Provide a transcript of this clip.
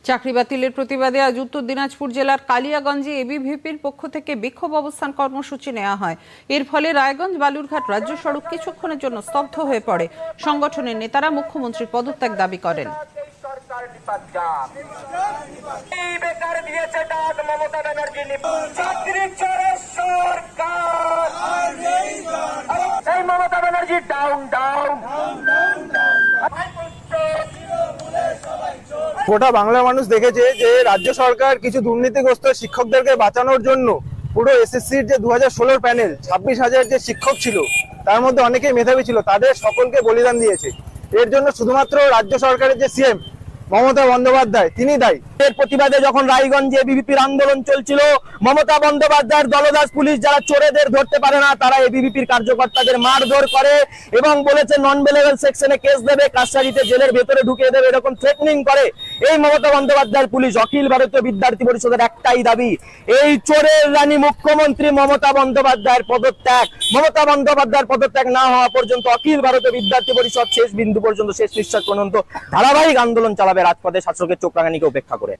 চাকরি বাতিলের প্রতিবাদে আজ উত্তর দিনাজপুর জেলার কালিয়াগঞ্জে এবিভিপির পক্ষ থেকে বিক্ষোভ অবস্থান কর্মসূচি নেওয়া হয়। এর ফলে রায়গঞ্জ বালুরঘাট রাজ্য সড়ক কিছুক্ষণের জন্য স্তব্ধ হয়ে পড়ে। সংগঠনের নেতারা মুখ্যমন্ত্রীর পদত্যাগ দাবি করেন। গোটা বাংলার মানুষ দেখেছে যে রাজ্য সরকার কিছু দুর্নীতিগ্রস্ত শিক্ষকদেরকে বাঁচানোর জন্য পুরো এসএসসির যে 2016 প্যানেল 26,000 যে শিক্ষক ছিল তার মধ্যে অনেকেই মেধাবী ছিল, তাদের সকলকে বলিদান দিয়েছে। এর জন্য শুধুমাত্র রাজ্য সরকারের যে সিএম মমতা বন্দ্যোপাধ্যায় তিনি দায়ী। এর প্রতিবাদে যখন রায়গঞ্জে এবিভিপির আন্দোলন চলছিল, মমতা বন্দ্যোপাধ্যায়ের দলদাস পুলিশ যারা চোরেদের ধরতে পারে না তারা এবিভিপির কার্যকর্তাদের মারধর করে এবং বলেছে নন বেলেবল সেকশনে কেস দেবে, কাস্টাডিতে জেলের ভেতরে ঢুকিয়ে দেবে, এরকম থ্রেটনিং করে। এই মমতা বন্দ্যোপাধ্যায়ের পুলিশ। অখিল ভারতীয় বিদ্যার্থী পরিষদের একটাই দাবি, এই চোরের রানী মুখ্যমন্ত্রী মমতা বন্দ্যোপাধ্যায়ের পদত্যাগ। মমতা বন্দ্যোপাধ্যায়ের পদত্যাগ না হওয়া পর্যন্ত অখিল ভারতীয় বিদ্যার্থী পরিষদ শেষ বিন্দু পর্যন্ত, শেষ নিঃশ্বাস পর্যন্ত ধারাবাহিক আন্দোলন চালাবে রাজপথে শাসকের চোখ রাঙানিকে উপেক্ষা করে।